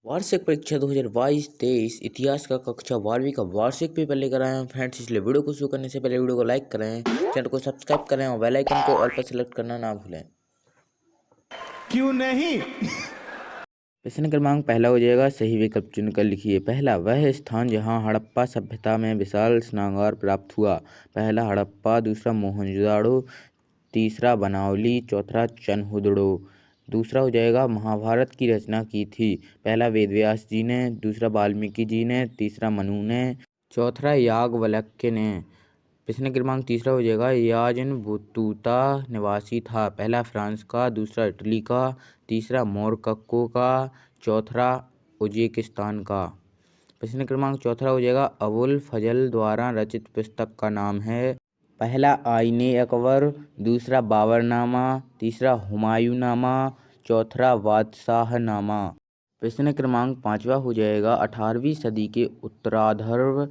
वार्षिक परीक्षा 2022-23 इतिहास का कक्षा 12वीं का वार्षिक पेपर लेकर आए हैं फ्रेंड्स। इसलिए वीडियो को शुरू करने से पहले वीडियो को लाइक करें, चैनल को सब्सक्राइब करें और बेल आइकन को ऑल पर सेलेक्ट करना ना भूलें। क्यों नहीं? प्रश्न क्रमांक पहला हो जाएगा, सही विकल्प चुनकर लिखिए। पहला, वह स्थान जहां हड़प्पा सभ्यता में विशाल स्नानघर प्राप्त हुआ। पहला हड़प्पा, दूसरा मोहनजोदाड़ो, तीसरा बनावली, चौथा चनहुदड़ो। दूसरा हो जाएगा, महाभारत की रचना की थी। पहला वेदव्यास जी ने, दूसरा वाल्मीकि जी ने, तीसरा मनु ने, चौथा याज्ञवल्क्य ने। प्रश्न क्रमांक तीसरा हो जाएगा, याजन बतूता निवासी था। पहला फ्रांस का, दूसरा इटली का, तीसरा मोरक्को का, चौथा उज्बेकिस्तान का। प्रश्न क्रमांक चौथा हो जाएगा, अबुल फजल द्वारा रचित पुस्तक का नाम है। पहला आईने अकबर, दूसरा बाबरनामा, तीसरा हुमायूंनामा, चौथा बादशाहनामा। प्रश्न क्रमांक पाँचवा हो जाएगा, 18वीं सदी के उत्तरार्ध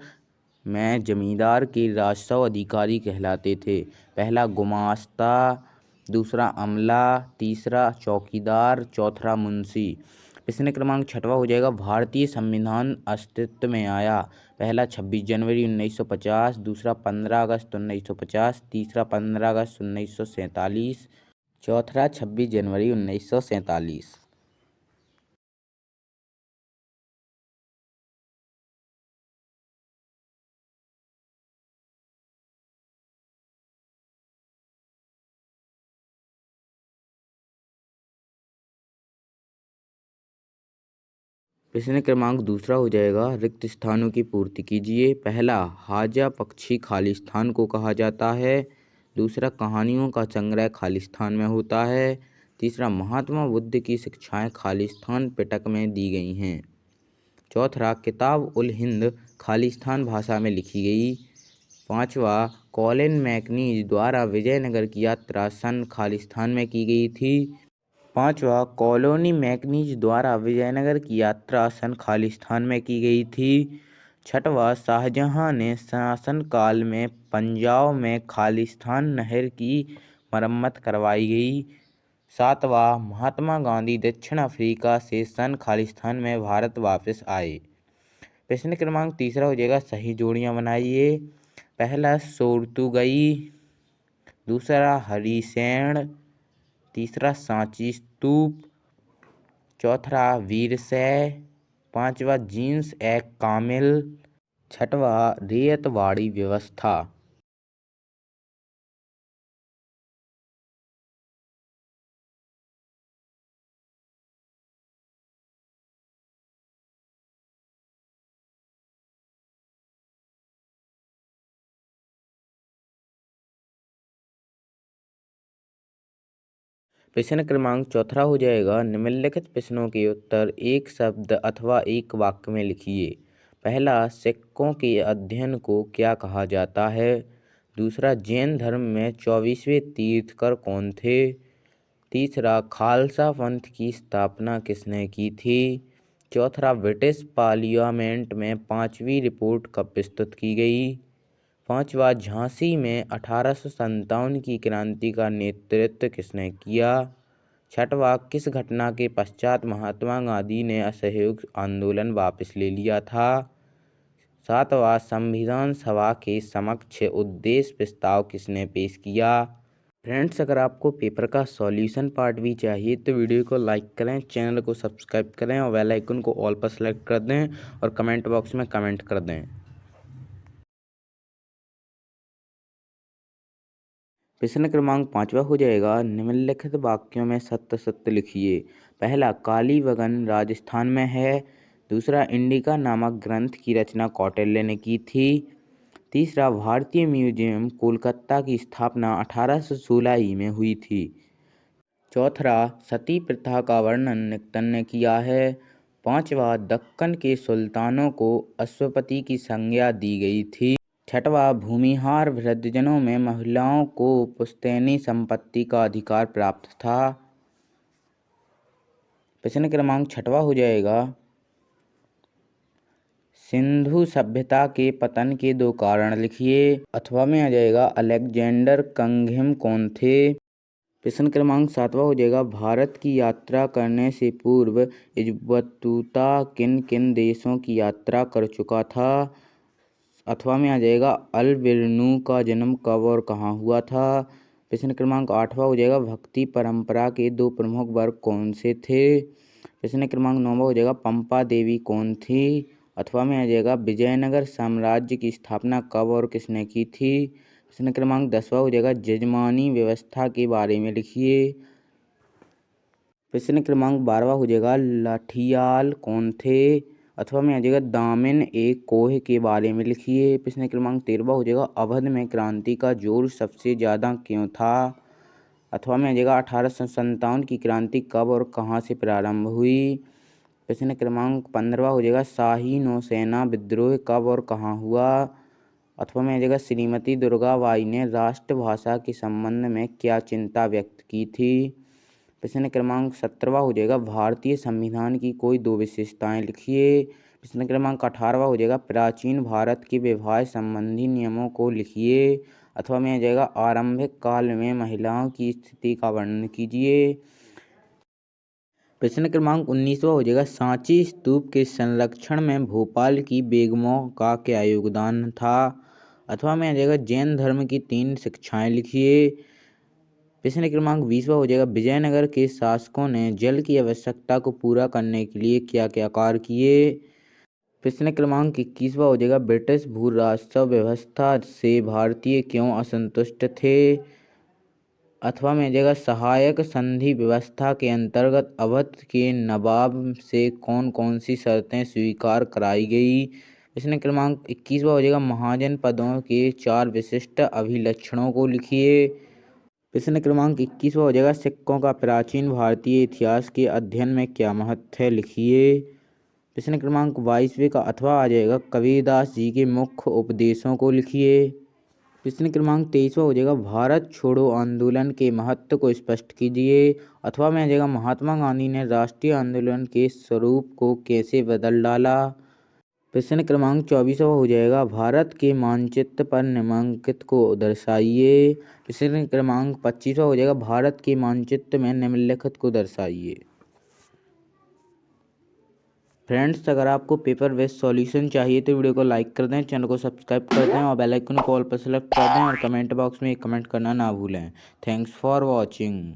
में जमींदार के राजस्व अधिकारी कहलाते थे। पहला गुमास्ता, दूसरा अमला, तीसरा चौकीदार, चौथा मुंशी। प्रश्न क्रमांक छठवा हो जाएगा, भारतीय संविधान अस्तित्व में आया। पहला 26 जनवरी 1950, दूसरा 15 अगस्त 1950, तीसरा 15 अगस्त 1947, चौथा 26 जनवरी 1947। प्रश्न क्रमांक दूसरा हो जाएगा, रिक्त स्थानों की पूर्ति कीजिए। पहला, हाजा पक्षी खालिस्तान को कहा जाता है। दूसरा, कहानियों का संग्रह खालिस्तान में होता है। तीसरा, महात्मा बुद्ध की शिक्षाएं खालिस्तान पिटक में दी गई हैं। चौथा, किताब उल हिंद खालिस्तान भाषा में लिखी गई। पांचवा, कॉलिन मैकनीज द्वारा विजयनगर की यात्रा सन खालिस्तान में की गई थी। पांचवा, कॉलोनी मैकनीज द्वारा विजयनगर की यात्रा सन खालिस्तान में की गई थी। छठवां, शाहजहां ने शासनकाल में पंजाब में खालिस्तान नहर की मरम्मत करवाई गई। सातवां, महात्मा गांधी दक्षिण अफ्रीका से सन खालिस्तान में भारत वापस आए। प्रश्न क्रमांक तीसरा हो जाएगा, सही जोड़ियां बनाइए। पहला सोरतुगई, दूसरा हरिसेन, तीसरा सांची स्तूप, चौथा वीरशैव, पांचवा जीन्स ए कामिल, छठवा रेतवाड़ी व्यवस्था। प्रश्न क्रमांक चौथा हो जाएगा, निम्नलिखित प्रश्नों के उत्तर एक शब्द अथवा एक वाक्य में लिखिए। पहला, सिक्कों के अध्ययन को क्या कहा जाता है। दूसरा, जैन धर्म में 24वें तीर्थंकर कौन थे। तीसरा, खालसा पंथ की स्थापना किसने की थी। चौथा, ब्रिटिश पार्लियामेंट में 5वीं रिपोर्ट कब प्रस्तुत की गई। पांचवा, झांसी में 1857 की क्रांति का नेतृत्व किसने किया। छठवा, किस घटना के पश्चात महात्मा गांधी ने असहयोग आंदोलन वापस ले लिया था। सातवां, संविधान सभा के समक्ष उद्देश्य प्रस्ताव किसने पेश किया। फ्रेंड्स, अगर आपको पेपर का सॉल्यूशन पार्ट भी चाहिए तो वीडियो को लाइक करें, चैनल को सब्सक्राइब करें और बेल आइकन को ऑल पर सेलेक्ट कर दें और कमेंट बॉक्स में कमेंट कर दें। प्रश्न क्रमांक पांचवा हो जाएगा, निम्नलिखित वाक्यों में सत्य सत्य लिखिए। पहला, कालीबंगन राजस्थान में है। दूसरा, इंडिका नामक ग्रंथ की रचना कौटिल्य ने की थी। तीसरा, भारतीय म्यूजियम कोलकाता की स्थापना 1816 ही में हुई थी। चौथा, सती प्रथा का वर्णन निक्टन ने किया है। पांचवा, दक्कन के सुल्तानों को अश्वपति की संज्ञा दी गई थी। छठवां, भूमिहार वृद्धजनों में महिलाओं को पुश्तैनी संपत्ति का अधिकार प्राप्त था। प्रश्न क्रमांक छठवा हो जाएगा, सिंधु सभ्यता के पतन के 2 कारण लिखिए। अथवा में आ जाएगा, अलेक्जेंडर कंघिम कौन थे। प्रश्न क्रमांक 7वां हो जाएगा, भारत की यात्रा करने से पूर्व इब्न बतूता किन किन देशों की यात्रा कर चुका था। अथवा में आ जाएगा, अल बिरनू का जन्म कब और कहाँ हुआ था। प्रश्न क्रमांक 8वां हो जाएगा, भक्ति परंपरा के 2 प्रमुख वर्ग कौन से थे। प्रश्न क्रमांक 9वां हो जाएगा, पंपा देवी कौन थी। अथवा में आ जाएगा, विजयनगर साम्राज्य की स्थापना कब और किसने की थी। प्रश्न क्रमांक 10वां हो जाएगा, जजमानी व्यवस्था के बारे में लिखिए। प्रश्न क्रमांक 12वां हो जाएगा, लाठियाल कौन थे। अथवा में आ जाएगा, दामिन एक कोह के बारे में लिखिए। प्रश्न क्रमांक 13वां हो जाएगा, अवध में क्रांति का जोर सबसे ज़्यादा क्यों था। अथवा में आ जाएगा, 1857 की क्रांति कब और कहाँ से प्रारंभ हुई। प्रश्न क्रमांक 15वां हो जाएगा, शाही नौसेना विद्रोह कब और कहाँ हुआ। अथवा में आ जाएगा, श्रीमती दुर्गाबाई ने राष्ट्रभाषा के संबंध में क्या चिंता व्यक्त की थी। प्रश्न क्रमांक 17वां हो जाएगा, भारतीय संविधान की कोई 2 विशेषताएं लिखिए। प्रश्न क्रमांक 18वां हो जाएगा, प्राचीन भारत के विवाह संबंधी नियमों को लिखिए। अथवा में आ जाएगा, आरंभिक काल में महिलाओं की स्थिति का वर्णन कीजिए। प्रश्न क्रमांक 19वां हो जाएगा, सांची स्तूप के संरक्षण में भोपाल की बेगमों का क्या योगदान था। अथवा में आ जाएगा, जैन धर्म की 3 शिक्षाएं लिखिए। प्रश्न क्रमांक 20वां हो जाएगा, विजयनगर के शासकों ने जल की आवश्यकता को पूरा करने के लिए क्या क्या कार्य किए। प्रश्न क्रमांक 21वां हो जाएगा, ब्रिटिश भू राजस्व व्यवस्था से भारतीय क्यों असंतुष्ट थे। अथवा में आ जाएगा, सहायक संधि व्यवस्था के अंतर्गत अवध के नवाब से कौन कौन सी शर्तें स्वीकार कराई गई। प्रश्न क्रमांक 21वां हो जाएगा, महाजन पदों के 4 विशिष्ट अभिलक्षणों को लिखिए। प्रश्न क्रमांक 21वां हो जाएगा, सिक्कों का प्राचीन भारतीय इतिहास के अध्ययन में क्या महत्व है, लिखिए। प्रश्न क्रमांक 22वें का अथवा आ जाएगा, कबीरदास जी के मुख्य उपदेशों को लिखिए। प्रश्न क्रमांक 23वां हो जाएगा, भारत छोड़ो आंदोलन के महत्व को स्पष्ट कीजिए। अथवा में आ जाएगा, महात्मा गांधी ने राष्ट्रीय आंदोलन के स्वरूप को कैसे बदल डाला। प्रश्न क्रमांक 24वां हो जाएगा, भारत के मानचित्र पर निम्नलिखित को दर्शाइए। प्रश्न क्रमांक 25वां हो जाएगा, भारत के मानचित्र में निम्नलिखित को दर्शाइए। फ्रेंड्स, अगर आपको पेपर बेस्ड सॉल्यूशन चाहिए तो वीडियो को लाइक कर दें, चैनल को सब्सक्राइब कर दें और बेल आइकन को ऑल पर सेलेक्ट कर दें और कमेंट बॉक्स में एक कमेंट करना ना भूलें। Thanks for watching.